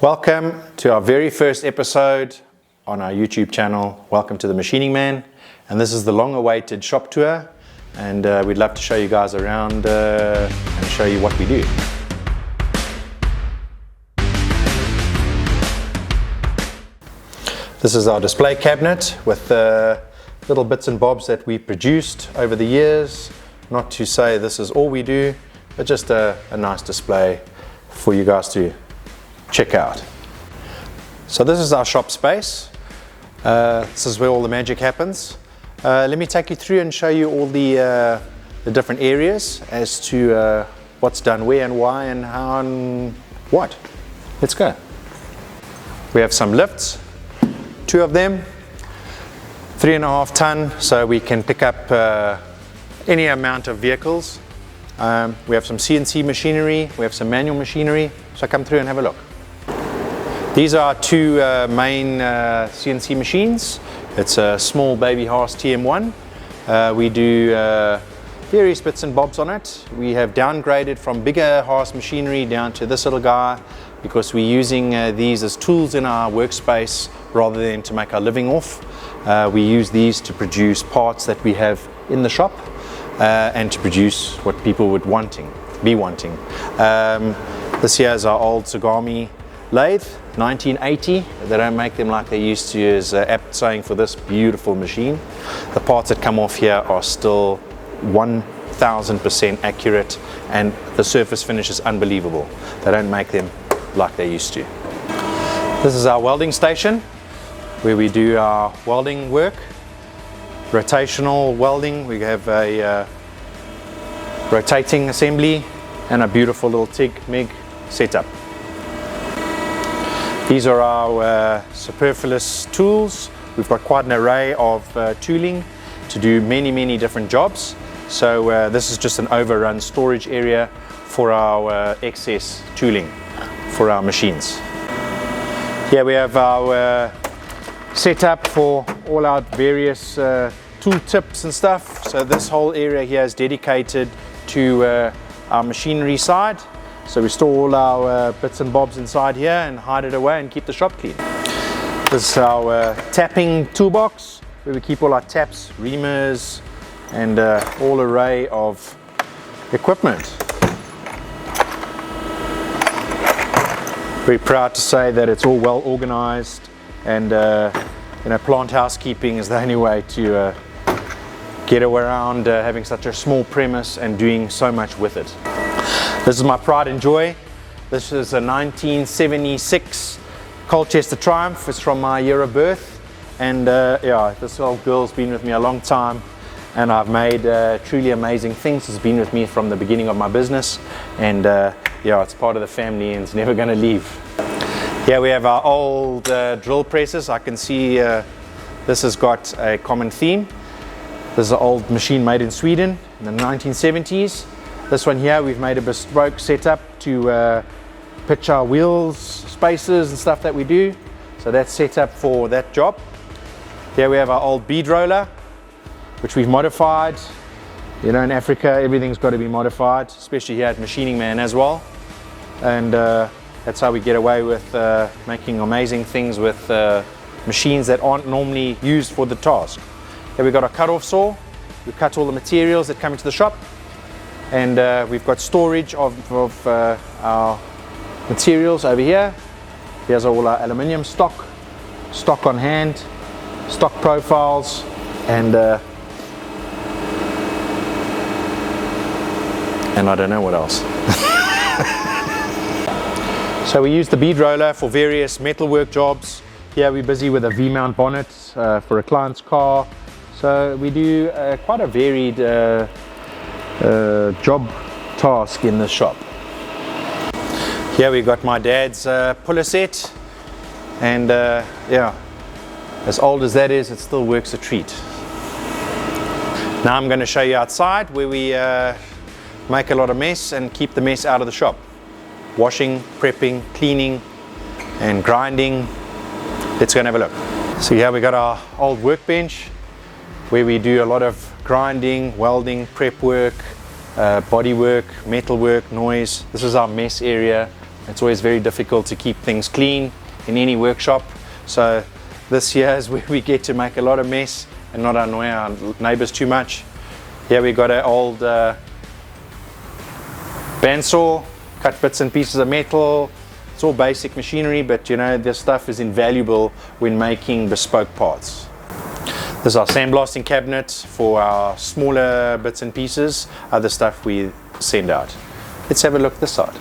Welcome to our very first episode on our YouTube channel. Welcome to the Machining Man, and this is the long-awaited shop tour, and we'd love to show you guys around and show you what we do. This is our display cabinet with little bits and bobs that we produced over the years. Not to say this is all we do, but just a nice display for you guys to check out. So this is our shop space. This is where all the magic happens. Let me take you through and show you all the different areas as to what's done where and why and how and what. Let's go. We have some lifts, 2 of them, 3.5 ton, so we can pick up any amount of vehicles. We have some CNC machinery, we have some manual machinery, so come through and have a look. These are 2 main CNC machines. It's a small baby Haas TM1. We do various bits and bobs on it. We have downgraded from bigger Haas machinery down to this little guy because we're using these as tools in our workspace rather than to make our living off. We use these to produce parts that we have in the shop and to produce what people would be wanting. This here is our old Sagami lathe, 1980. They don't make them like they used to, is apt saying for this beautiful machine. The parts that come off here are still 1000% accurate, and the surface finish is unbelievable. They don't make them like they used to. This is our welding station where we do our welding work, rotational welding. We have a rotating assembly and a beautiful little TIG MIG setup. These are our superfluous tools. We've got quite an array of tooling to do many different jobs. So this is just an overrun storage area for our excess tooling for our machines. Here we have our setup for all our various tool tips and stuff. So this whole area here is dedicated to our machinery side. So we store all our bits and bobs inside here and hide it away and keep the shop clean. This is our tapping toolbox where we keep all our taps, reamers, and all array of equipment. Very proud to say that it's all well organized, and plant housekeeping is the only way to get around having such a small premise and doing so much with it. This is my pride and joy. This is a 1976 Colchester Triumph. It's from my year of birth, and yeah, this old girl's been with me a long time, and I've made truly amazing things. It's been with me from the beginning of my business, and yeah, it's part of the family and it's never going to leave. Here we have our old drill presses. I can see this has got a common theme. This is an old machine made in Sweden in the 1970s. This one here, we've made a bespoke setup to pitch our wheels, spacers and stuff that we do. So that's set up for that job. Here we have our old bead roller, which we've modified. You know, in Africa, everything's got to be modified, especially here at Machining Man as well. And that's how we get away with making amazing things with machines that aren't normally used for the task. Here we've got a cut-off saw. We cut all the materials that come into the shop. And we've got storage of our materials over here. Here's all our aluminium stock on hand, stock profiles, and I don't know what else. So we use the bead roller for various metalwork jobs. Here we're busy with a V-mount bonnet for a client's car. So we do quite a varied job task in the shop. Here we've got my dad's puller set, and yeah, as old as that is, it still works a treat. Now I'm going to show you outside where we make a lot of mess and keep the mess out of the shop. Washing, prepping, cleaning and grinding. Let's go and have a look. So here we got our old workbench where we do a lot of grinding, welding, prep work, body work, metal work, noise. This is our mess area It's always very difficult to keep things clean in any workshop. So this here is where we get to make a lot of mess and not annoy our neighbors too much. Here we got an old bandsaw, cut bits and pieces of metal. It's all basic machinery, but you know, this stuff is invaluable when making bespoke parts. This is our sandblasting cabinet for our smaller bits and pieces, other stuff we send out. Let's have a look this side.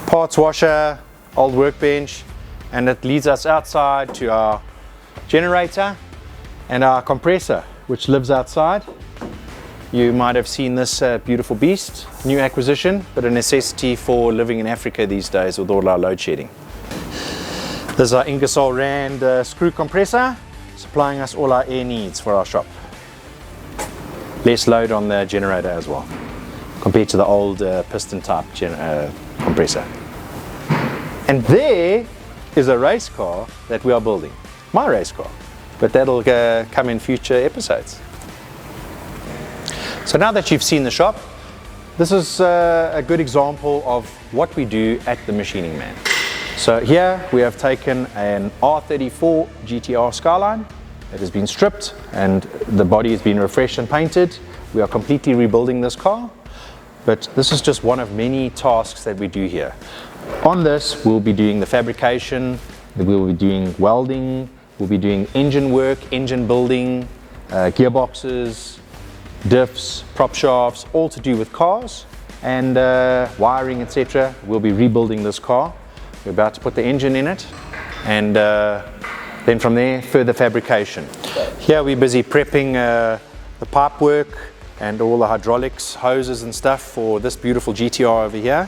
Parts washer, old workbench, and it leads us outside to our generator and our compressor, which lives outside. You might have seen this beautiful beast, new acquisition, but a necessity for living in Africa these days with all our load shedding. This is our Ingersoll Rand screw compressor, supplying us all our air needs for our shop. Less load on the generator as well, compared to the old piston type compressor. And there is a race car that we are building, my race car, but that'll come in future episodes. So now that you've seen the shop, this is a good example of what we do at the Machining Man. So here we have taken an R34 GTR Skyline. It has been stripped and the body has been refreshed and painted. We are completely rebuilding this car, but this is just one of many tasks that we do here. On this, we'll be doing the fabrication, we'll be doing welding, we'll be doing engine work, engine building, gearboxes, diffs, prop shafts, all to do with cars, and wiring, etc. We'll be rebuilding this car. We're about to put the engine in it, and then from there, further fabrication. Here we're busy prepping the pipe work and all the hydraulics, hoses and stuff for this beautiful GTR over here.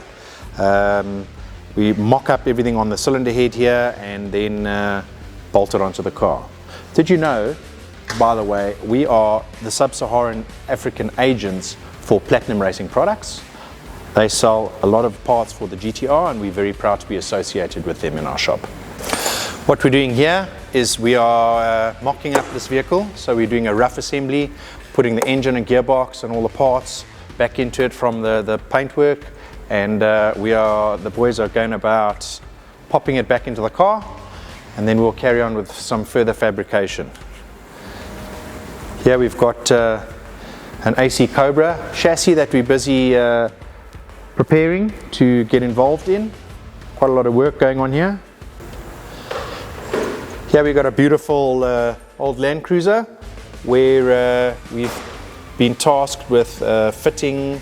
We mock up everything on the cylinder head here and then bolt it onto the car. Did you know, by the way, we are the sub-Saharan African agents for Platinum Racing products. They sell a lot of parts for the GTR and we're very proud to be associated with them in our shop. What we're doing here is we are mocking up this vehicle. So we're doing a rough assembly, putting the engine and gearbox and all the parts back into it from the paintwork. And the boys are going about popping it back into the car, and then we'll carry on with some further fabrication. Here we've got an AC Cobra chassis that we're busy preparing to get involved in. Quite a lot of work going on here. Here we've got a beautiful old Land Cruiser where we've been tasked with fitting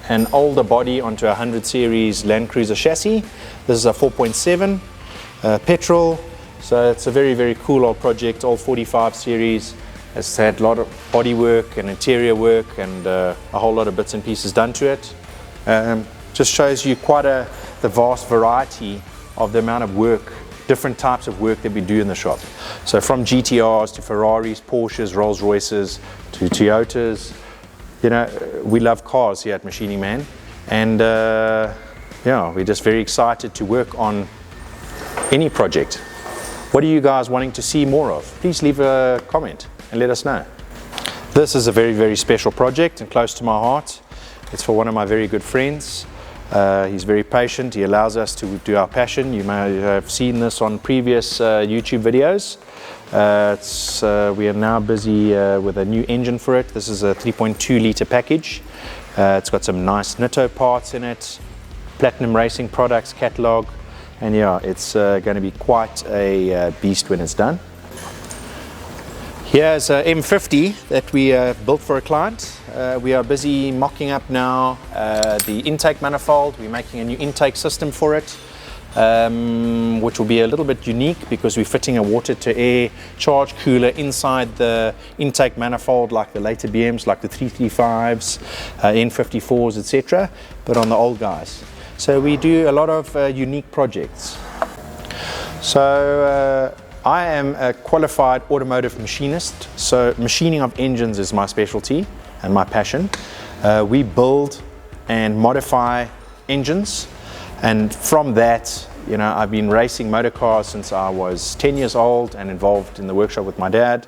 an older body onto a 100 series Land Cruiser chassis. This is a 4.7 petrol, so it's a very, very cool old project, old 45 series. It's had a lot of body work and interior work and a whole lot of bits and pieces done to it. Just shows you quite the vast variety of the amount of work, different types of work that we do in the shop. So from GTRs to Ferraris, Porsches, Rolls Royces to Toyotas. You know, we love cars here at Machining Man, and yeah, we're just very excited to work on any project. What are you guys wanting to see more of? Please leave a comment and let us know. This is a very, very special project and close to my heart. It's for one of my very good friends. He's very patient. He allows us to do our passion. You may have seen this on previous YouTube videos. We are now busy with a new engine for it. This is a 3.2 litre package. It's got some nice Nitto parts in it, Platinum Racing products catalogue, and yeah, it's going to be quite a beast when it's done. Here's a M50 that we built for a client. We are busy mocking up now the intake manifold. We're making a new intake system for it, which will be a little bit unique because we're fitting a water-to-air charge cooler inside the intake manifold like the later BMs, like the 335s, N54s, etc., but on the old guys. So we do a lot of unique projects. So I am a qualified automotive machinist, so machining of engines is my specialty and my passion. We build and modify engines, and from that, you know, I've been racing motor cars since I was 10 years old and involved in the workshop with my dad,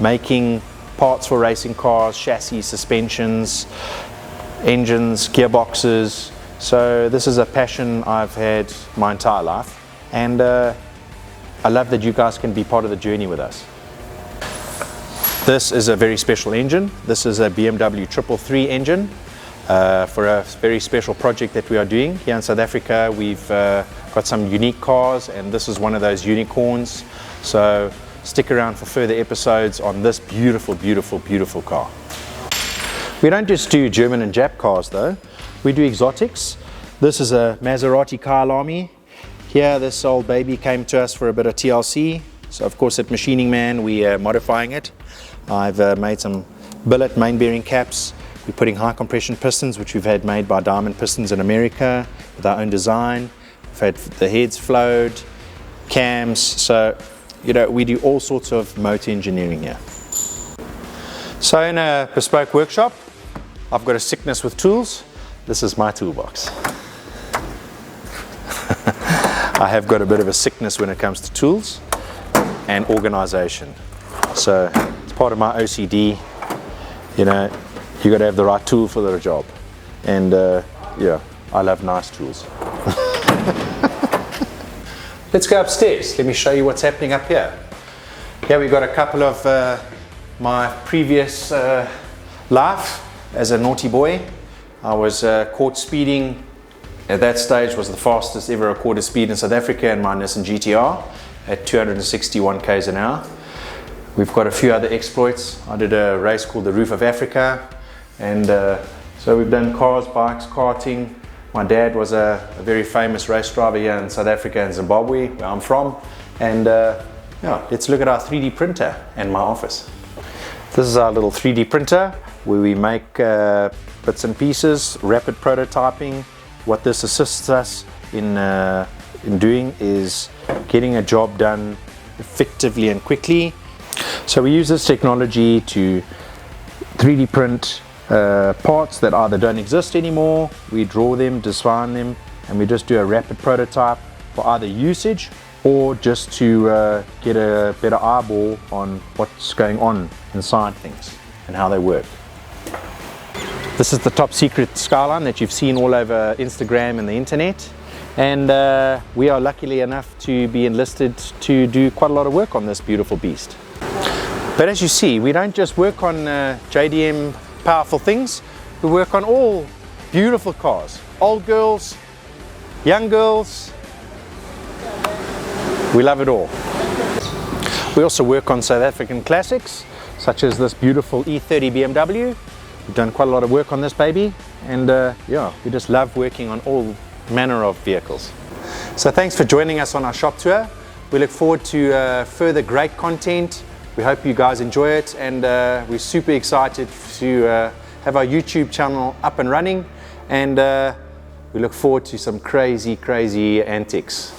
making parts for racing cars, chassis, suspensions, engines, gearboxes, So this is a passion I've had my entire life, and I love that you guys can be part of the journey with us. This is a very special engine. This is a BMW 333 engine for a very special project that we are doing here in South Africa. We've got some unique cars, and this is one of those unicorns. So stick around for further episodes on this beautiful, beautiful, beautiful car. We don't just do German and Jap cars though. We do exotics. This is a Maserati car alarmy. Here, this old baby came to us for a bit of TLC. So of course at Machining Man, we are modifying it. I've made some billet main bearing caps. We're putting high compression pistons, which we've had made by Diamond Pistons in America with our own design. We've had the heads flowed, cams. So, you know, we do all sorts of motor engineering here. So in a bespoke workshop, I've got a sickness with tools. This is my toolbox. I have got a bit of a sickness when it comes to tools and organization. So it's part of my OCD. You know, you got to have the right tool for the job. And yeah, I love nice tools. Let's go upstairs. Let me show you what's happening up here. Here we've got a couple of my previous life as a naughty boy. I was caught speeding. At that stage was the fastest ever recorded speed in South Africa in my Nissan GTR at 261 k's an hour. We've got a few other exploits. I did a race called the Roof of Africa, and so we've done cars, bikes, karting. My dad was a very famous race driver here in South Africa and Zimbabwe, where I'm from. And yeah, let's look at our 3D printer and my office. This is our little 3D printer where we make bits and pieces, rapid prototyping. What this assists us in doing is getting a job done effectively and quickly. So we use this technology to 3D print parts that either don't exist anymore. We draw them, design them, and we just do a rapid prototype for either usage or just to get a better eyeball on what's going on inside things and how they work. This is the top secret Skyline that you've seen all over Instagram and the internet, and we are luckily enough to be enlisted to do quite a lot of work on this beautiful beast. But as you see, we don't just work on JDM powerful things, we work on all beautiful cars, old girls, young girls, we love it all. We also work on South African classics, such as this beautiful E30 BMW. We've done quite a lot of work on this baby, and yeah, we just love working on all manner of vehicles. So thanks for joining us on our shop tour. We look forward to further great content. We hope you guys enjoy it, and we're super excited to have our YouTube channel up and running, and we look forward to some crazy antics.